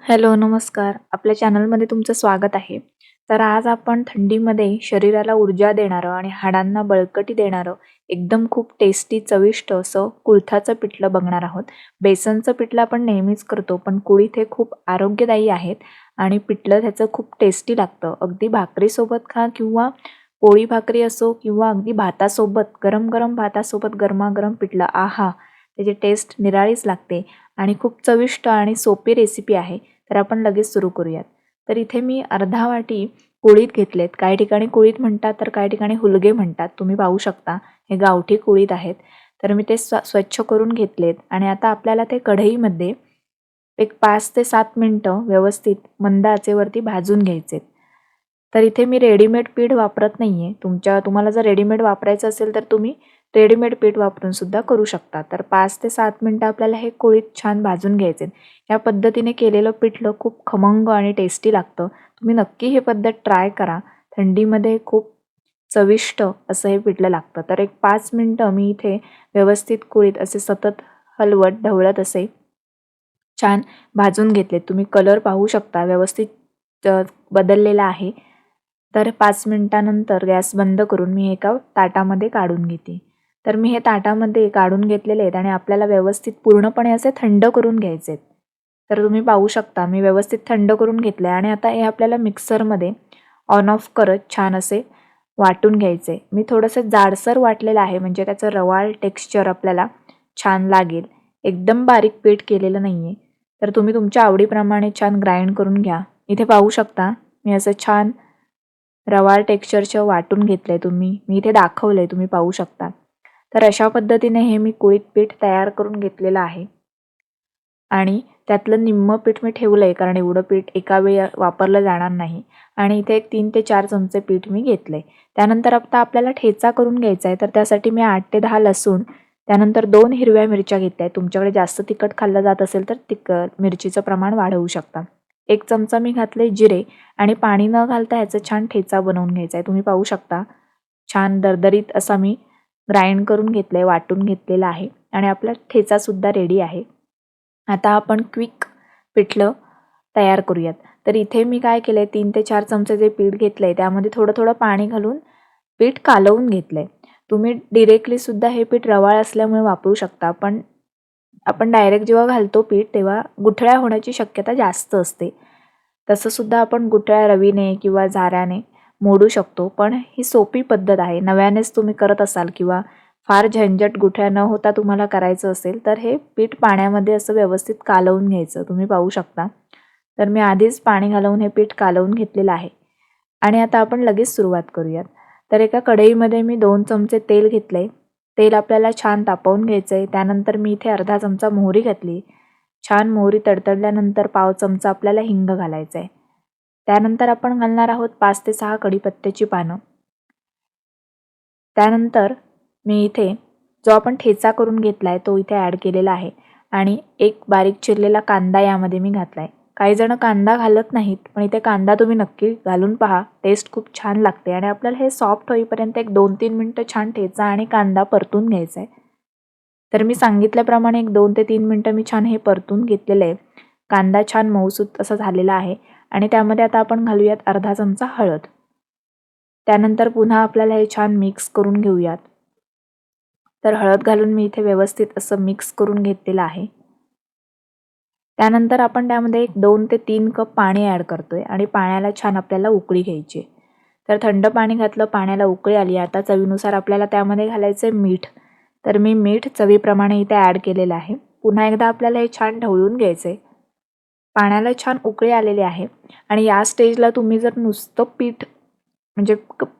Hello, नमस्कार. आपल्या चॅनलमध्ये तुमचं स्वागत आहे. तर आज आपण थंडीमध्ये शरीराला ऊर्जा देणारं आणि हाडांना बळकटी देणारं एकदम खूप टेस्टी चविष्ट असं कुळथाचं पिठलं बघणार आहोत. बेसनचं पिठलं आपण नेहमीच करतो, पण कुळीथ हे खूप आरोग्यदायी आहेत आणि पिठलं त्याचं खूप टेस्टी लागतं. अगदी भाकरीसोबत खा किंवा पोळी भाकरी असो किंवा अगदी भातासोबत, गरम-गरम भातासोबत गरमागरम पिठलं, आहा! त्याची टेस्ट निराळीच लागते आणि खूप चविष्ट आणि सोपी रेसिपी आहे. तर आपण लगेच सुरू करूयात. तर इथे मी अर्धा वाटी कुळीथ घेतलेत. काही ठिकाणी कुळीथ म्हणतात, तर काही ठिकाणी हुलगे म्हणतात. तुम्ही पाहू शकता हे गावठी कुळीथ आहेत. तर मी ते स्वच्छ करून घेतलेत आणि आता आपल्याला ते कढईमध्ये एक 5 ते 7 मिनिटं व्यवस्थित मंद आचेवरती भाजून घ्यायचे. तर इथे मी रेडीमेड पीठ वापरत नाहीये. तुम्हाला जर रेडीमेड वापरायचं असेल तर तुम्ही रेडीमेड पीठ वापरून सुद्धा करू शकता. तर 5 ते 7 मिनिटं आपल्याला हे कुळीथ छान भाजून घ्यायचे. या पद्धतीने केलेलं पिठलं खूप खमंग आणि टेस्टी लागतं. तुम्ही नक्की ही पद्धत ट्राय करा. थंडीमध्ये खूप चविष्ट असं हे पिठलं लागतं. तर एक 5 मिनिटं मी इथे व्यवस्थित कुळीथ असे सतत हलवत ढवळत असे छान भाजून घेतलेत. तुम्ही कलर पाहू शकता व्यवस्थित बदललेला आहे. तर 5 मिनिटानंतर गॅस बंद करून मी एका ताटामध्ये काढून घेते. तर मी हे ताटामध्ये काढून घेतलेले आहेत आणि आपल्याला व्यवस्थित पूर्णपणे असे थंड करून घ्यायचे आहेत. तर तुम्ही पाहू शकता मी व्यवस्थित थंड करून घेतले आणि आता हे आपल्याला मिक्सरमध्ये ऑन ऑफ करत छान असे वाटून घ्यायचे. मी थोडंसं जाडसर वाटलेलं आहे म्हणजे त्याचं रवाळ टेक्स्चर आपल्याला छान लागेल. एकदम बारीक पीठ केलेलं नाही आहे. तर तुम्ही तुमच्या आवडीप्रमाणे छान ग्राइंड करून घ्या. इथे पाहू शकता मी असं छान रवाळ टेक्स्चरचं वाटून घेतलंय मी इथे दाखवलंय तुम्ही पाहू शकता. तर अशा पद्धतीने हे मी कुळीथ पीठ तयार करून घेतलेलं आहे. आणि त्यातलं निम्मं पीठ मी ठेवलंय कारण एवढं पीठ एका वेळी वापरलं जाणार नाही. आणि इथे एक 3 ते 4 चमचे पीठ मी घेतलंय. त्यानंतर आता आपल्याला ठेचा करून घ्यायचा आहे. तर त्यासाठी मी 8 ते 10 लसूण, त्यानंतर 2 हिरव्या मिरच्या घेतल्या. तुमच्याकडे जास्त तिखट खाल्लं जात असेल तर मिरचीचं प्रमाण वाढवू शकता. 1 चमचा मी घातले जिरे आणि पाणी न घालता ह्याचा छान ठेचा बनवून घ्यायचा आहे. तुम्ही पाहू शकता छान दरदरीत असा मी ग्राइंड करून घेतलंय, वाटून घेतलेला आहे आणि आपला ठेचासुद्धा रेडी आहे. आता आपण क्विक पिठलं तयार करूयात. तर इथे मी काय केलंय 3 ते 4 चमचे जे पीठ घेतलंय त्यामध्ये थोडं-थोडं पाणी घालून पीठ कालवून घेतलंय. तुम्ही डिरेक्टली सुद्धा हे पीठ रवाळ असल्यामुळे वापरू शकता. पण आपण डायरेक्ट जेव्हा घालतो पीठ तेव्हा गुठळ्या होण्याची शक्यता जास्त असते. तसं सुद्धा आपण गुठळ्या रवीने किंवा झाऱ्याने मोडू शकतो. पण ही सोपी पद्धत आहे. नव्यानेच तुम्ही करत असाल किंवा फार झंझट गुठळ्या न होता तुम्हाला करायचं असेल तर हे पीठ पाण्यामध्ये असं व्यवस्थित कालवून घ्यायचं. तुम्ही पाहू शकता. तर मी आधीच पाणी घालवून हे पीठ कालवून घेतलेलं आहे. आणि आता आपण लगेच सुरुवात करूयात. तर एका कढईमध्ये मी 2 चमचे तेल घेतले. तेल आपल्याला छान तापवून घ्यायचं आहे. त्यानंतर मी इथे अर्धा चमचा मोहरी घातली. छान मोहरी तडतडल्यानंतर पाव चमचा आपल्याला हिंग घालायचं आहे. त्यानंतर आपण घालणार आहोत 5 ते 6 कढीपत्त्याची पानं. त्यानंतर मी इथे जो आपण ठेचा करून घेतला आहे तो इथे ॲड केलेला आहे आणि एक बारीक चिरलेला कांदा यामध्ये मी घातला आहे. काही जण कांदा घालत नाहीत, पण इथे कांदा तुम्ही नक्की घालून पहा. टेस्ट खूप छान लागते आणि आपल्याला हे सॉफ्ट होईपर्यंत एक 2-3 मिनिटं छान ठेचा आणि कांदा परतून घ्यायचा आहे. तर मी सांगितल्याप्रमाणे एक 2 ते 3 मिनिटं मी छान हे परतून घेतलेलं आहे. कांदा छान मऊसूत असा झालेला आहे आणि त्यामध्ये आता आपण घालूयात अर्धा चमचा हळद. त्यानंतर पुन्हा आपल्याला हे छान मिक्स करून घेऊयात. तर हळद घालून मी इथे व्यवस्थित असं मिक्स करून घेतलेलं आहे. त्यानंतर आपण त्यामध्ये एक 2 ते 3 कप पाणी ॲड करतोय आणि पाण्याला छान आपल्याला उकळी घ्यायची. तर थंड पाणी घातलं, पाण्याला उकळी आली. आता चवीनुसार आपल्याला त्यामध्ये घालायचं आहे मीठ. तर मी मीठ चवीप्रमाणे इथे ॲड केलेलं आहे. पुन्हा एकदा आपल्याला हे छान ढवळून घ्यायचं आहे. पाण्याला छान उकळी आलेली आहे आणि या स्टेजला तुम्ही जर नुसतं पीठ म्हणजे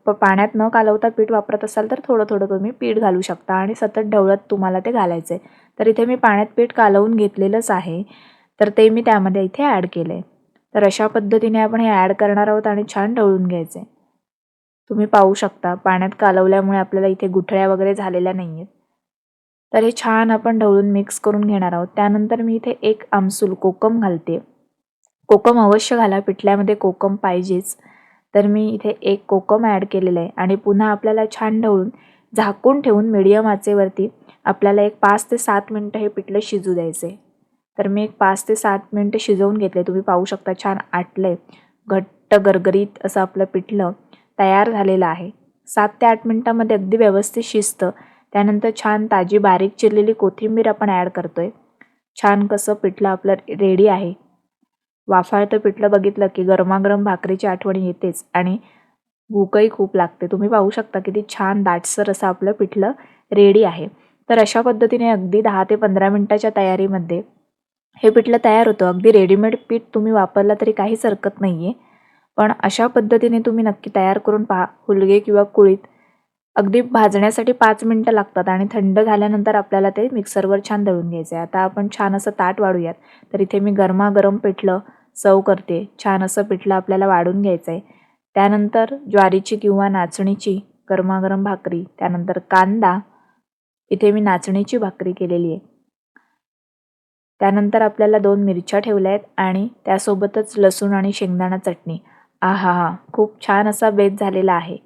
पाण्यात न कालवता पीठ वापरत असाल तर थोडं-थोडं तुम्ही पीठ घालू शकता आणि सतत ढवळत तुम्हाला ते घालायचं आहे. तर इथे मी पाण्यात पीठ कालवून घेतलेलंच आहे. तर ते मी त्यामध्ये इथे ॲड केलं आहे. तर अशा पद्धतीने आपण हे ॲड करणार आहोत आणि छान ढवळून घ्यायचं आहे. तुम्ही पाहू शकता पाण्यात कालवल्यामुळे आपल्याला इथे गुठळ्या वगैरे झालेल्या नाही आहेत. तर हे छान आपण ढवळून मिक्स करून घेणार आहोत. त्यानंतर मी इथे 1 आमसूल कोकम घालते. कोकम अवश्य घाला, पिठल्यामध्ये कोकम पाहिजेच. तर मी इथे 1 कोकम ॲड केलेलं आहे आणि पुन्हा आपल्याला छान ढवळून झाकून ठेवून मीडियम आचेवरती आपल्याला एक 5 ते 7 मिनिटं हे पिठलं शिजू द्यायचं आहे. तर मी एक 5 ते 7 मिनिटं शिजवून घेतले. तुम्ही पाहू शकता छान आटलंय. घट्ट गरगरीत असं आपलं पिठलं तयार झालेलं आहे. 7 ते 8 मिनिटांमध्ये अगदी व्यवस्थित शिजतं. त्यानंतर छान ताजी बारीक चिरलेली कोथिंबीर आपण ॲड करतोय. छान कसं पिठलं आपलं रेडी आहे. वाफाळतं पिठलं बघितलं की गरमागरम भाकरीची आठवण येतेच आणि भूकही खूप लागते. तुम्ही पाहू शकता किती छान दाटसर असं आपलं पिठलं रेडी आहे. तर अशा पद्धतीने अगदी 10 ते 15 मिनिटाच्या तयारीमध्ये हे पिठलं तयार होतं. अगदी रेडीमेड पीठ तुम्ही वापरला तरी काहीच हरकत नाही आहे. पण अशा पद्धतीने तुम्ही नक्की तयार करून पहा. हुलगे किंवा कुळीथ अगदी भाजण्यासाठी 5 मिनिटं लागतात आणि थंड झाल्यानंतर आपल्याला ते मिक्सरवर छान दळून घ्यायचं आहे. आता आपण छान असं ताट वाढूयात. तर इथे मी गरमागरम पिठलं सर्व्ह करते. छान असं पिठलं आपल्याला वाढून घ्यायचं आहे. त्यानंतर ज्वारीची किंवा नाचणीची गरमागरम भाकरी, त्यानंतर कांदा, इथे मी नाचणीची भाकरी केलेली आहे. त्यानंतर आपल्याला 2 मिरच्या ठेवल्या आहेत आणि त्यासोबतच लसूण आणि शेंगदाणा चटणी. आहाहा! खूप छान असा बेत झालेला आहे.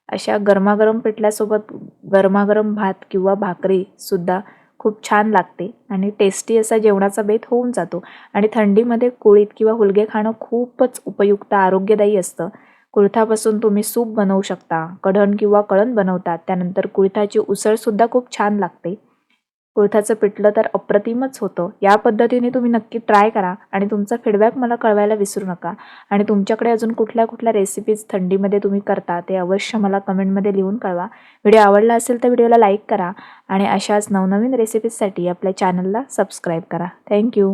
अशा गरमागरम पिठल्यासोबत गरमागरम भात किंवा भाकरीसुद्धा खूप छान लागते आणि टेस्टी असा जेवणाचा बेत होऊन जातो. आणि थंडीमध्ये कुळीथ किंवा हुलगे खाणं खूपच उपयुक्त आरोग्यदायी असतं. कुळथापासून तुम्ही सूप बनवू शकता, कढण किंवा कळण बनवतात. त्यानंतर कुळथाची उसळसुद्धा खूप छान लागते. कुळथाचं पिठलं तर अप्रतिमच होतं. या पद्धतीने तुम्ही नक्की ट्राय करा आणि तुमचा फीडबॅक मला कळवायला विसरू नका. आणि तुमच्याकडे अजून कुठल्या रेसिपीज थंडीमध्ये तुम्ही करता ते अवश्य मला कमेंटमध्ये लिहून कळवा. व्हिडिओ आवडला असेल तर व्हिडिओला लाईक करा आणि अशाच नवनवीन रेसिपीजसाठी आपल्या चॅनलला सबस्क्राईब करा. थँक्यू.